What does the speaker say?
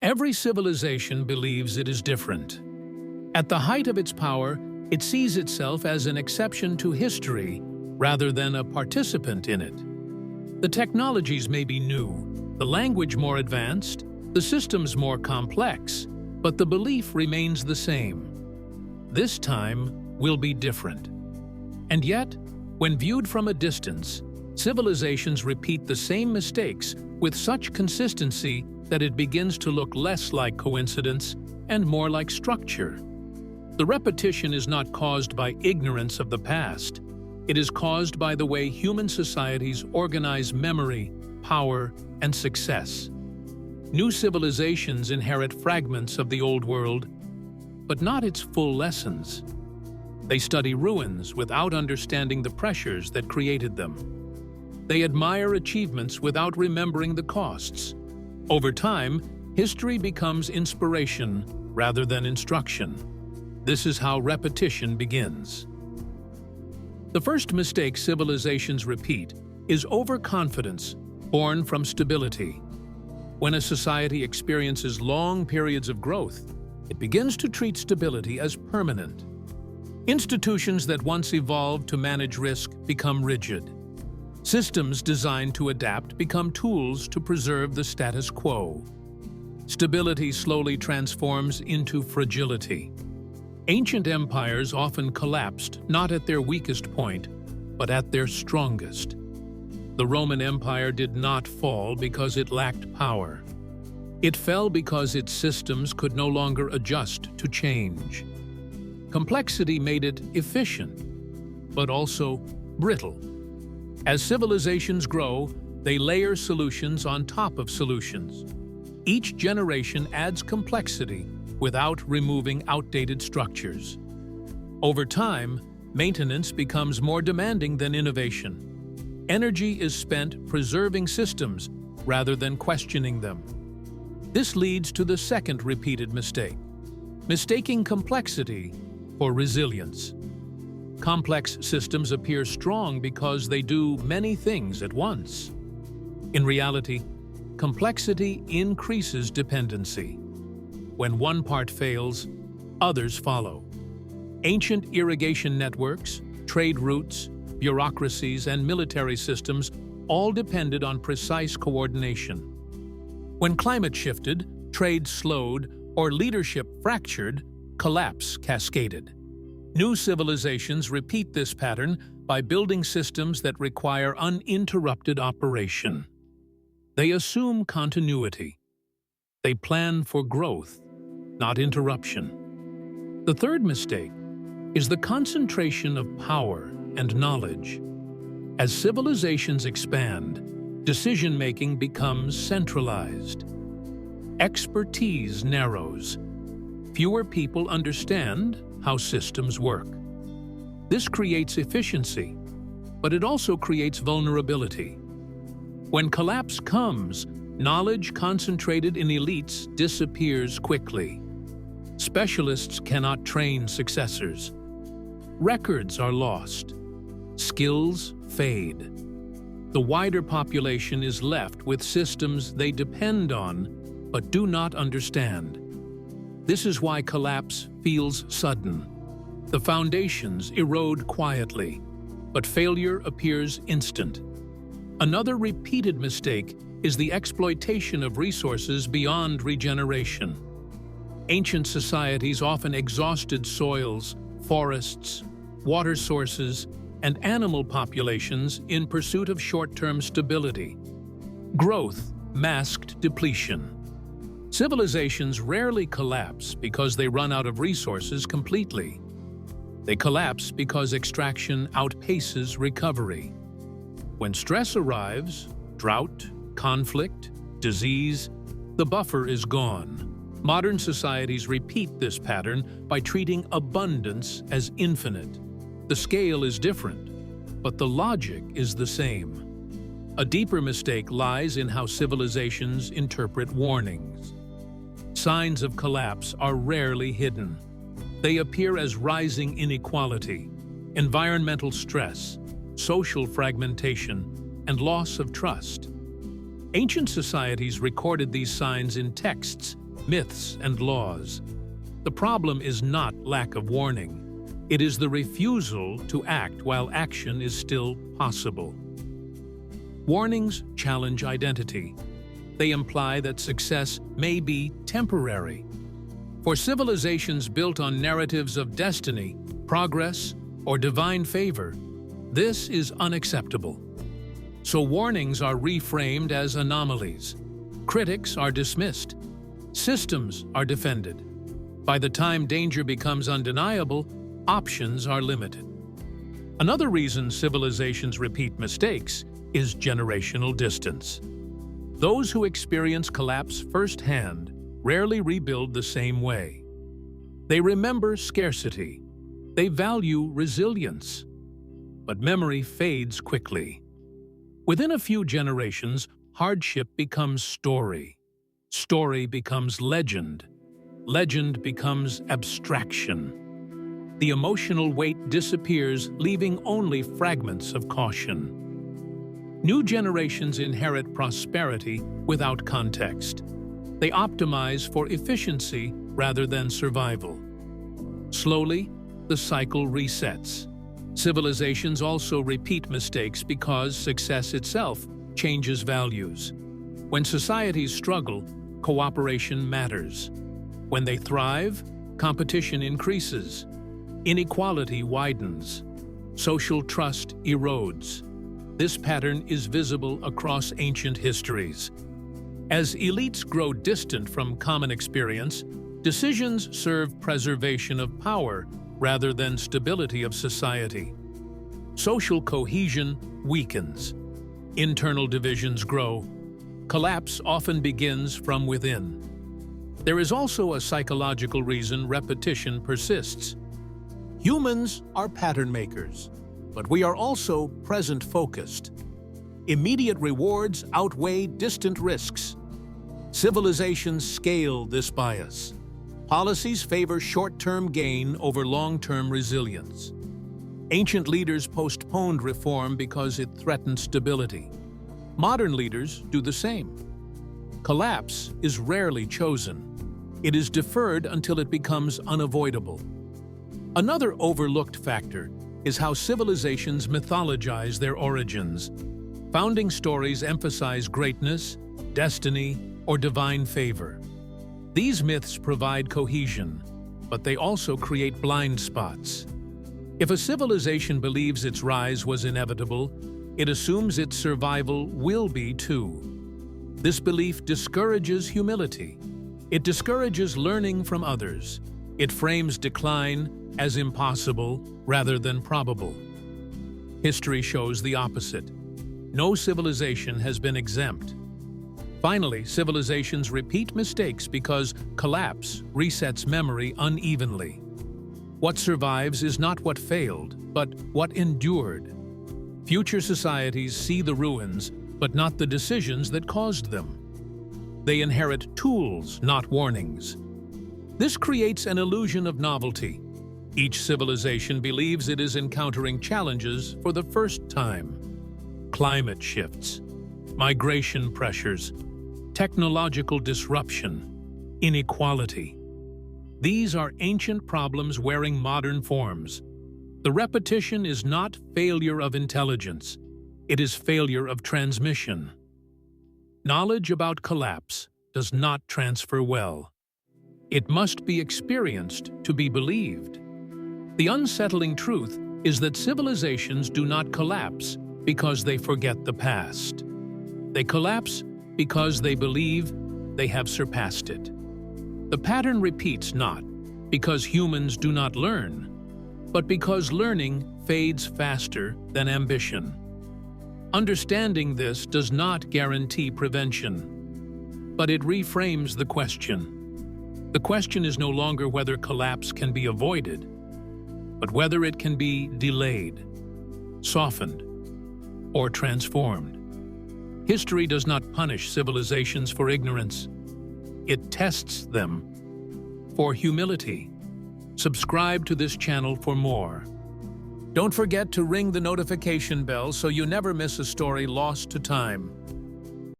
Every civilization believes it is different. At the height of its power, it sees itself as an exception to history rather than a participant in it. The technologies may be new, the language more advanced, the systems more complex, but the belief remains the same. This time will be different. And yet, when viewed from a distance, civilizations repeat the same mistakes with such consistency that it begins to look less like coincidence and more like structure. The repetition is not caused by ignorance of the past. It is caused by the way human societies organize memory, power, and success. New civilizations inherit fragments of the old world, but not its full lessons. They study ruins without understanding the pressures that created them. They admire achievements without remembering the costs. Over time, history becomes inspiration rather than instruction. This is how repetition begins. The first mistake civilizations repeat is overconfidence, born from stability. When a society experiences long periods of growth, it begins to treat stability as permanent. Institutions that once evolved to manage risk become rigid. Systems designed to adapt become tools to preserve the status quo. Stability slowly transforms into fragility. Ancient empires often collapsed not at their weakest point, but at their strongest. The Roman Empire did not fall because it lacked power. It fell because its systems could no longer adjust to change. Complexity made it efficient, but also brittle. As civilizations grow, they layer solutions on top of solutions. Each generation adds complexity without removing outdated structures. Over time, maintenance becomes more demanding than innovation. Energy is spent preserving systems rather than questioning them. This leads to the second repeated mistake: mistaking complexity for resilience. Complex systems appear strong because they do many things at once. In reality, complexity increases dependency. When one part fails, others follow. Ancient irrigation networks, trade routes, bureaucracies, and military systems all depended on precise coordination. When climate shifted, trade slowed, or leadership fractured, collapse cascaded. New civilizations repeat this pattern by building systems that require uninterrupted operation. They assume continuity. They plan for growth, not interruption. The third mistake is the concentration of power and knowledge. As civilizations expand, decision-making becomes centralized. Expertise narrows. Fewer people understand how systems work. This creates efficiency, but it also creates vulnerability. When collapse comes, knowledge concentrated in elites disappears quickly. Specialists cannot train successors. Records are lost. Skills fade. The wider population is left with systems they depend on but do not understand. This is why collapse feels sudden. The foundations erode quietly, but failure appears instant. Another repeated mistake is the exploitation of resources beyond regeneration. Ancient societies often exhausted soils, forests, water sources, and animal populations in pursuit of short-term stability. Growth masked depletion. Civilizations rarely collapse because they run out of resources completely. They collapse because extraction outpaces recovery. When stress arrives, drought, conflict, disease, the buffer is gone. Modern societies repeat this pattern by treating abundance as infinite. The scale is different, but the logic is the same. A deeper mistake lies in how civilizations interpret warnings. Signs of collapse are rarely hidden. They appear as rising inequality, environmental stress, social fragmentation, and loss of trust. Ancient societies recorded these signs in texts myths, and laws. The problem is not lack of warning. It is the refusal to act while action is still possible. Warnings challenge identity. They imply that success may be temporary. For civilizations built on narratives of destiny, progress, or divine favor, this is unacceptable. So warnings are reframed as anomalies. Critics are dismissed. Systems are defended. By the time danger becomes undeniable, options are limited. Another reason civilizations repeat mistakes is generational distance. Those who experience collapse firsthand rarely rebuild the same way. They remember scarcity. They value resilience. But memory fades quickly. Within a few generations, hardship becomes story. Story becomes legend. Legend becomes abstraction. The emotional weight disappears, leaving only fragments of caution. New generations inherit prosperity without context. They optimize for efficiency rather than survival. Slowly, the cycle resets. Civilizations also repeat mistakes because success itself changes values. When societies struggle, cooperation matters. When they thrive, competition increases. Inequality widens. Social trust erodes. This pattern is visible across ancient histories. As elites grow distant from common experience, decisions serve preservation of power rather than stability of society. Social cohesion weakens. Internal divisions grow. Collapse often begins from within. There is also a psychological reason repetition persists. Humans are pattern makers, but we are also present-focused. Immediate rewards outweigh distant risks. Civilizations scale this bias. Policies favor short-term gain over long-term resilience. Ancient leaders postponed reform because it threatened stability. Modern leaders do the same. Collapse is rarely chosen. It is deferred until it becomes unavoidable. Another overlooked factor is how civilizations mythologize their origins. Founding stories emphasize greatness, destiny, or divine favor. These myths provide cohesion, but they also create blind spots. If a civilization believes its rise was inevitable, it assumes its survival will be too. This belief discourages humility. It discourages learning from others. It frames decline as impossible rather than probable. History shows the opposite. No civilization has been exempt. Finally, civilizations repeat mistakes because collapse resets memory unevenly. What survives is not what failed, but what endured. Future societies see the ruins, but not the decisions that caused them. They inherit tools, not warnings. This creates an illusion of novelty. Each civilization believes it is encountering challenges for the first time. Climate shifts, migration pressures, technological disruption, inequality. These are ancient problems wearing modern forms. The repetition is not failure of intelligence. It is failure of transmission. Knowledge about collapse does not transfer well. It must be experienced to be believed. The unsettling truth is that civilizations do not collapse because they forget the past. They collapse because they believe they have surpassed it. The pattern repeats not because humans do not learn, but because learning fades faster than ambition. Understanding this does not guarantee prevention, but it reframes the question. The question is no longer whether collapse can be avoided, but whether it can be delayed, softened, or transformed. History does not punish civilizations for ignorance. It tests them for humility. Subscribe to this channel for more. Don't forget to ring the notification bell so you never miss a story lost to time.